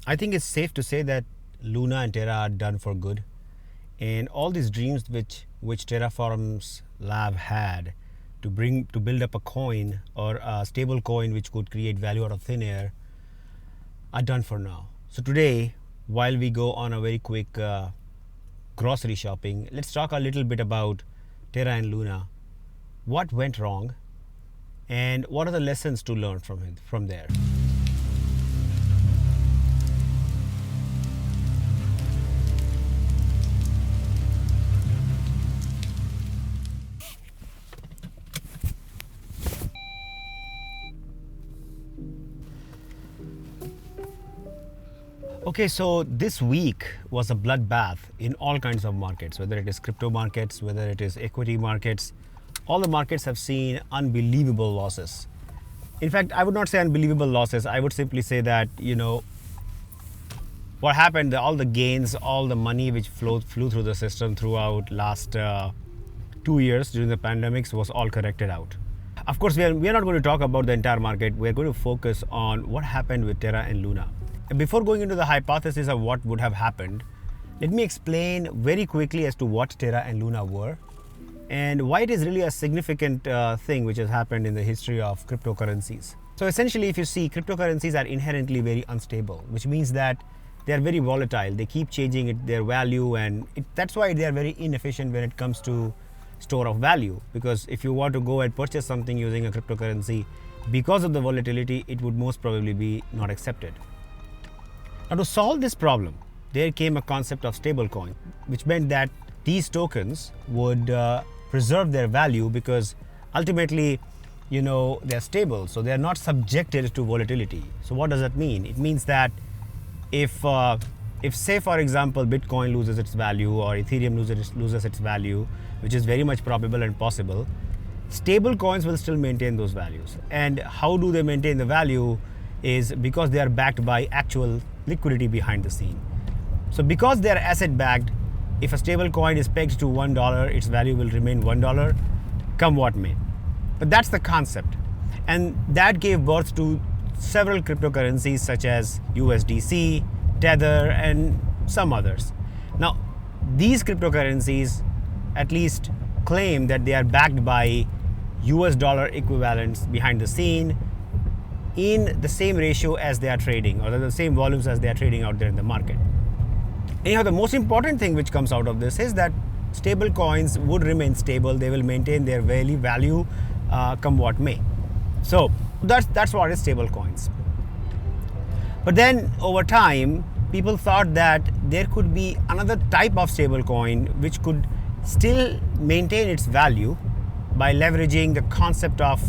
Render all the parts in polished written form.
I think it's safe to say that Luna and Terra are done for good, and all these dreams which Terraform's lab had to build up a coin or a stable coin which could create value out of thin air are done for now. So today, while we go on a very quick grocery shopping, let's talk a little bit about Terra and Luna. What went wrong, and what are the lessons to learn from there? Okay, so this week was a bloodbath in all kinds of markets, whether it is crypto markets, whether it is equity markets. All the markets have seen unbelievable losses. In fact, I would not say unbelievable losses. I would simply say that, what happened, all the gains, all the money which flew through the system throughout last 2 years during the pandemics was all corrected out. Of course, we are not going to talk about the entire market. We are going to focus on what happened with Terra and Luna. Before going into the hypothesis of what would have happened, let me explain very quickly as to what Terra and Luna were and why it is really a significant thing which has happened in the history of cryptocurrencies. So essentially, if you see, cryptocurrencies are inherently very unstable, which means that they are very volatile. They keep changing their value, and that's why they are very inefficient when it comes to store of value. Because if you want to go and purchase something using a cryptocurrency, because of the volatility, it would most probably be not accepted. Now, to solve this problem, there came a concept of stablecoin, which meant that these tokens would preserve their value because ultimately, they're stable, so they're not subjected to volatility. So what does that mean? It means that if say, for example, Bitcoin loses its value or Ethereum loses its value, which is very much probable and possible, stable coins will still maintain those values. And how do they maintain the value is because they are backed by actual liquidity behind the scene. So because they are asset backed, if a stable coin is pegged to $1, its value will remain $1, come what may. But that's the concept. And that gave birth to several cryptocurrencies such as USDC, Tether, and some others. Now, these cryptocurrencies at least claim that they are backed by US dollar equivalents behind the scene in the same ratio as they are trading, or the same volumes as they are trading out there in the market. Anyhow, the most important thing which comes out of this is that stable coins would remain stable. They will maintain their value come what may. So that's what is stable coins. But then over time, people thought that there could be another type of stable coin which could still maintain its value by leveraging the concept of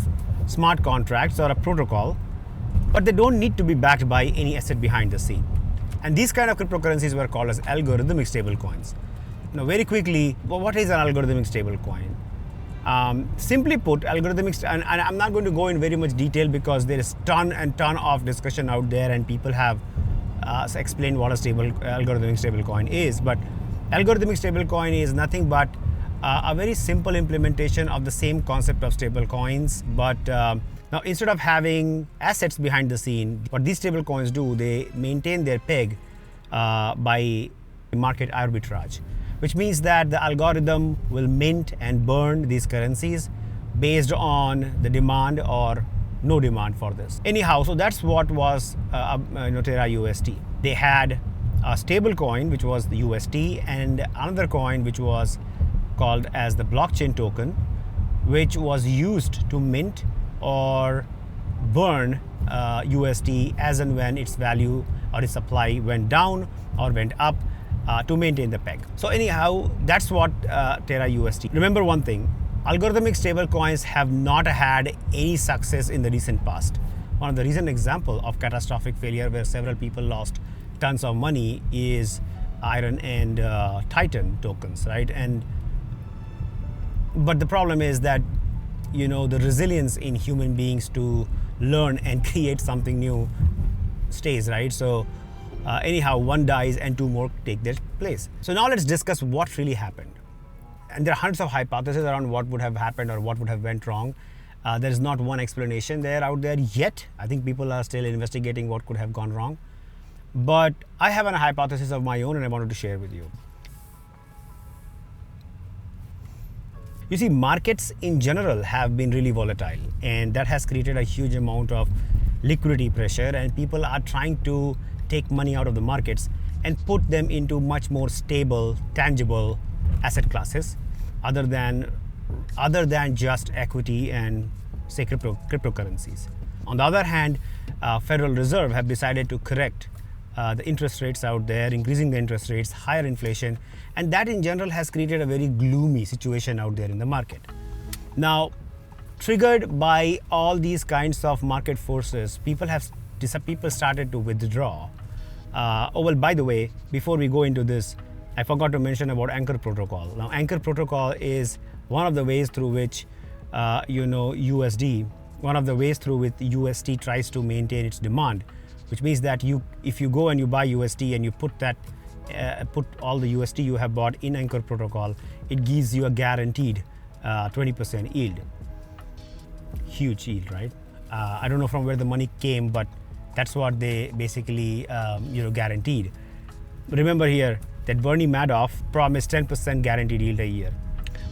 smart contracts or a protocol, but they don't need to be backed by any asset behind the scene. And these kind of cryptocurrencies were called as algorithmic stablecoins. Now, very quickly, what is an algorithmic stablecoin? Simply put, and I'm not going to go in very much detail because there is ton and ton of discussion out there, and people have explained what a algorithmic stablecoin is. But algorithmic stablecoin is nothing but a very simple implementation of the same concept of stablecoins, but now, instead of having assets behind the scene, what these stable coins do, they maintain their peg by market arbitrage, which means that the algorithm will mint and burn these currencies based on the demand or no demand for this. Anyhow, so that's what was Terra UST. They had a stable coin, which was the UST, and another coin which was called as the blockchain token, which was used to mint or burn USD as and when its value or its supply went down or went up to maintain the peg. So anyhow, that's what Terra USD. Remember one thing, algorithmic stable coins have not had any success in the recent past. One of the recent example of catastrophic failure where several people lost tons of money is Iron and Titan tokens, right? But the problem is that the resilience in human beings to learn and create something new stays, right? So anyhow, one dies and two more take their place. So now let's discuss what really happened. And there are hundreds of hypotheses around what would have happened or what would have went wrong. There is not one explanation out there yet. I think people are still investigating what could have gone wrong. but I have a hypothesis of my own and I wanted to share with you. You see, markets in general have been really volatile, and that has created a huge amount of liquidity pressure, and people are trying to take money out of the markets and put them into much more stable, tangible asset classes other than just equity and say cryptocurrencies. On the other hand, Federal Reserve have decided to correct the interest rates out there, increasing the interest rates, higher inflation, and that in general has created a very gloomy situation out there in the market. Now, triggered by all these kinds of market forces, people started to withdraw. Oh well, by the way, before we go into this, I forgot to mention about Anchor Protocol. Now, Anchor Protocol is one of the ways through which USD, one of the ways through which USD tries to maintain its demand, which means that if you go and you buy USD and you put all the USD you have bought in Anchor Protocol, it gives you a guaranteed 20% yield. Huge yield, right? I don't know from where the money came, but that's what they basically guaranteed. Remember here that Bernie Madoff promised 10% guaranteed yield a year.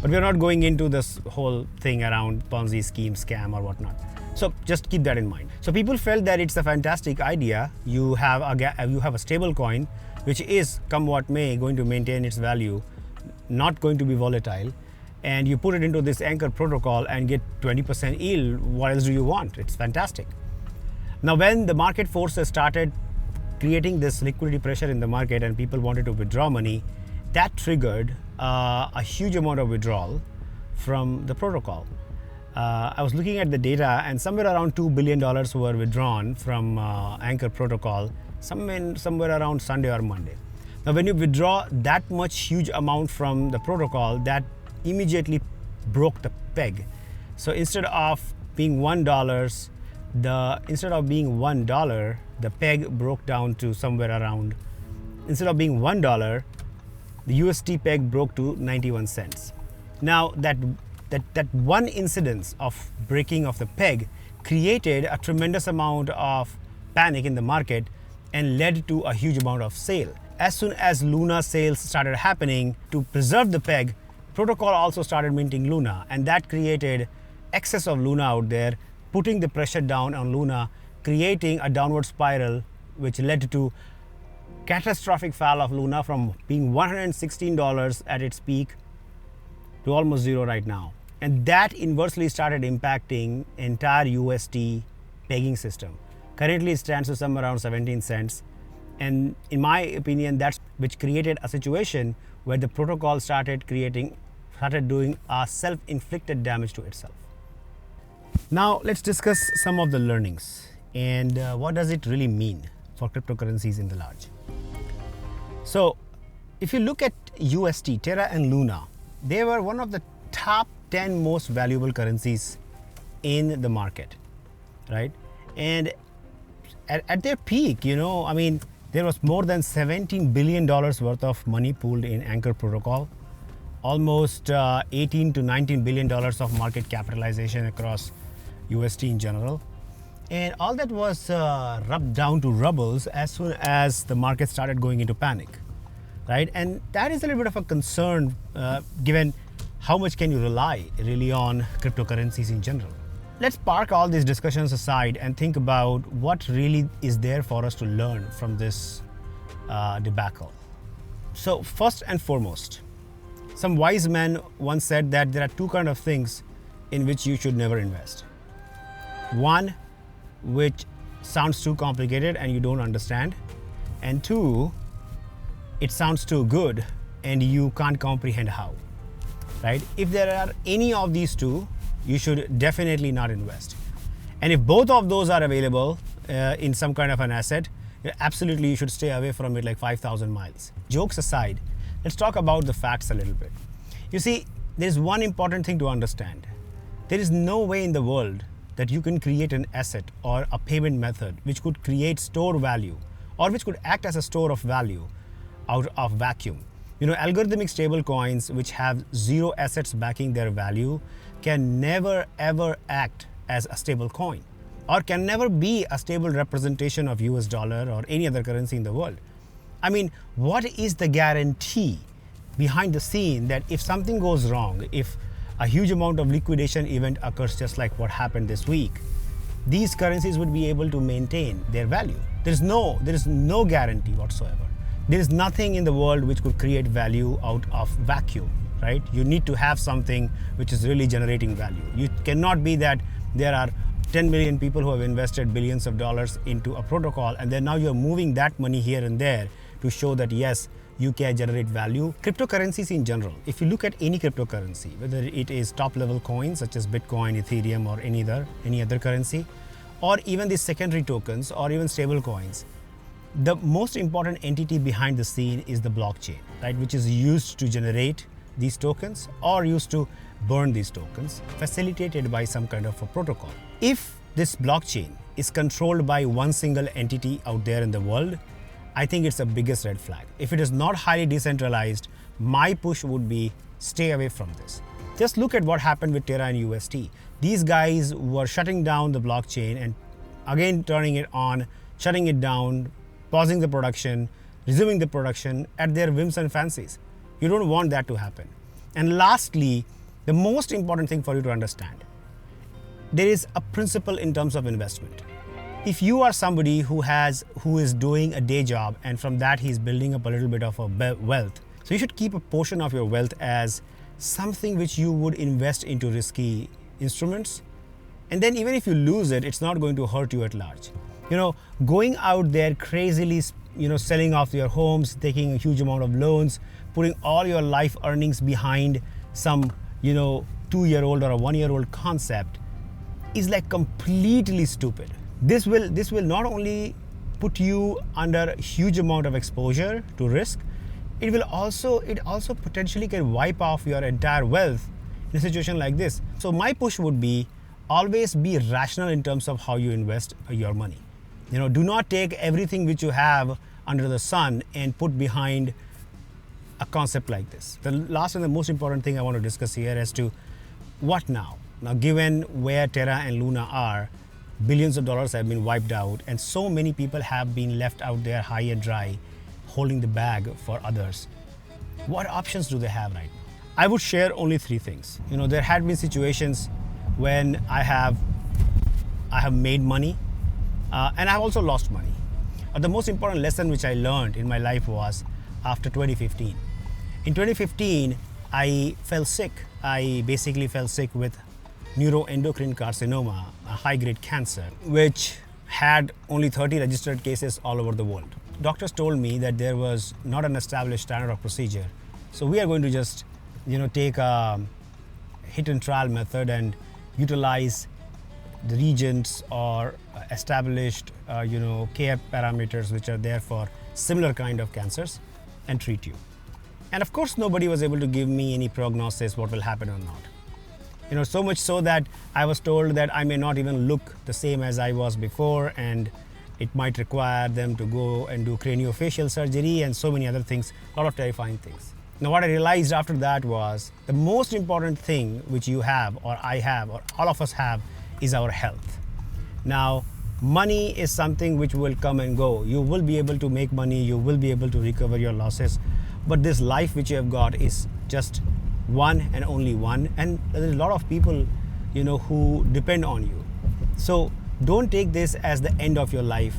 But we're not going into this whole thing around Ponzi scheme, scam or whatnot. So just keep that in mind. So people felt that it's a fantastic idea. You have a stable coin, which is, come what may, going to maintain its value, not going to be volatile, and you put it into this Anchor Protocol and get 20% yield. What else do you want? It's fantastic. Now, when the market forces started creating this liquidity pressure in the market and people wanted to withdraw money, that triggered a huge amount of withdrawal from the protocol. I was looking at the data, and somewhere around $2 billion were withdrawn from Anchor Protocol somewhere around Sunday or Monday. Now, when you withdraw that much huge amount from the protocol, that immediately broke the peg. So instead of being $1, the peg broke down to somewhere around, instead of being $1, the USD peg broke to 91 cents. Now that one incidence of breaking of the peg created a tremendous amount of panic in the market and led to a huge amount of sale. As soon as Luna sales started happening, to preserve the peg, protocol also started minting Luna, and that created excess of Luna out there, putting the pressure down on Luna, creating a downward spiral, which led to catastrophic fall of Luna from being $116 at its peak to almost zero right now. And that inversely started impacting entire USD pegging system. Currently it stands to somewhere around 17 cents. And in my opinion, that's which created a situation where the protocol started doing a self-inflicted damage to itself. Now let's discuss some of the learnings and what does it really mean for cryptocurrencies in the large. So if you look at USD, Terra and Luna, they were one of the top 10 most valuable currencies in the market, right? And at their peak, there was more than $17 billion worth of money pooled in Anchor Protocol, almost 18 to $19 billion of market capitalization across USD in general. And all that was rubbed down to rubbles as soon as the market started going into panic, right? And that is a little bit of a concern given how much can you rely really on cryptocurrencies in general. Let's park all these discussions aside and think about what really is there for us to learn from this debacle. So first and foremost, some wise men once said that there are two kinds of things in which you should never invest. One, which sounds too complicated and you don't understand, and two, it sounds too good and you can't comprehend how, right? If there are any of these two, you should definitely not invest. And if both of those are available in some kind of an asset, absolutely you should stay away from it like 5,000 miles. Jokes aside, let's talk about the facts a little bit. You see, there's one important thing to understand. There is no way in the world that you can create an asset or a payment method which could create store value or which could act as a store of value out of vacuum. Algorithmic stablecoins, which have zero assets backing their value, can never ever act as a stable coin. or can never be a stable representation of US dollar or any other currency in the world. I mean, what is the guarantee behind the scene that if something goes wrong, if a huge amount of liquidation event occurs just like what happened this week, these currencies would be able to maintain their value? There is no guarantee whatsoever. There is nothing in the world which could create value out of vacuum, right? You need to have something which is really generating value. You cannot be that there are 10 million people who have invested billions of dollars into a protocol, and then now you're moving that money here and there to show that yes, you can generate value. Cryptocurrencies in general, if you look at any cryptocurrency, whether it is top level coins such as Bitcoin, Ethereum, or any other currency, or even the secondary tokens or even stable coins, the most important entity behind the scene is the blockchain, right, which is used to generate these tokens or used to burn these tokens, facilitated by some kind of a protocol. If this blockchain is controlled by one single entity out there in the world, I think it's the biggest red flag. If it is not highly decentralized, my push would be stay away from this. Just look at what happened with Terra and UST. These guys were shutting down the blockchain and again turning it on, shutting it down, pausing the production, resuming the production at their whims and fancies. You don't want that to happen. And lastly, the most important thing for you to understand, there is a principle in terms of investment. If you are somebody who is doing a day job and from that he's building up a little bit of a wealth, so you should keep a portion of your wealth as something which you would invest into risky instruments. And then even if you lose it, it's not going to hurt you at large. Going out there crazily, selling off your homes, taking a huge amount of loans, putting all your life earnings behind some, 2-year-old or a 1-year-old concept is like completely stupid. This will not only put you under a huge amount of exposure to risk, it also potentially can wipe off your entire wealth in a situation like this. So my push would be always be rational in terms of how you invest your money. Do not take everything which you have under the sun and put behind a concept like this. The last and the most important thing I want to discuss here as to what now. Now, given where Terra and Luna are, billions of dollars have been wiped out and so many people have been left out there high and dry, holding the bag for others. What options do they have right now? I would share only 3 things. There had been situations when I have made money and I've also lost money. The most important lesson which I learned in my life was after 2015. In 2015, I fell sick. I basically fell sick with neuroendocrine carcinoma, a high-grade cancer, which had only 30 registered cases all over the world. Doctors told me that there was not an established standard of procedure. So we are going to just, take a hit and trial method and utilize the regions or established, care parameters which are there for similar kind of cancers and treat you. And of course, nobody was able to give me any prognosis what will happen or not. So much so that I was told that I may not even look the same as I was before, and it might require them to go and do craniofacial surgery and so many other things, a lot of terrifying things. Now, what I realized after that was the most important thing which you have, or I have, or all of us have, is our health. Now, money is something which will come and go. You will be able to make money, you will be able to recover your losses, but this life which you have got is just one and only one, and there's a lot of people who depend on you. So don't take this as the end of your life.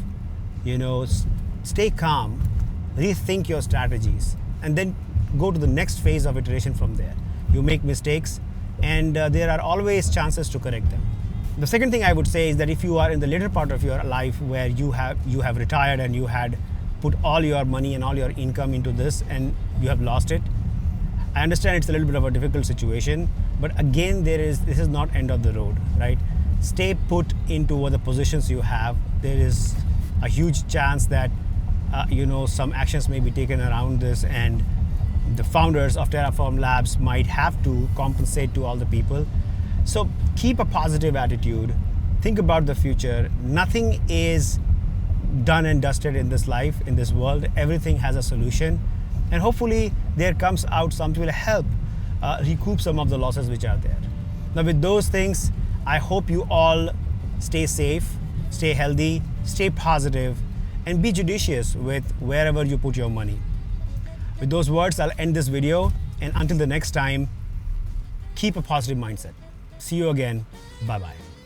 Stay calm, rethink your strategies, and then go to the next phase of iteration from there. You make mistakes and there are always chances to correct them. The second thing I would say is that if you are in the later part of your life where you have retired and you had put all your money and all your income into this and you have lost it, I understand it's a little bit of a difficult situation, but again, this is not end of the road, right? Stay put into the positions you have. There is a huge chance that some actions may be taken around this, and the founders of Terraform Labs might have to compensate to all the people. So keep a positive attitude. Think about the future. Nothing is done and dusted in this life, in this world. Everything has a solution. And hopefully there comes out something will help recoup some of the losses which are there. Now with those things, I hope you all stay safe, stay healthy, stay positive, and be judicious with wherever you put your money. With those words, I'll end this video, and until the next time, keep a positive mindset. See you again. Bye-bye.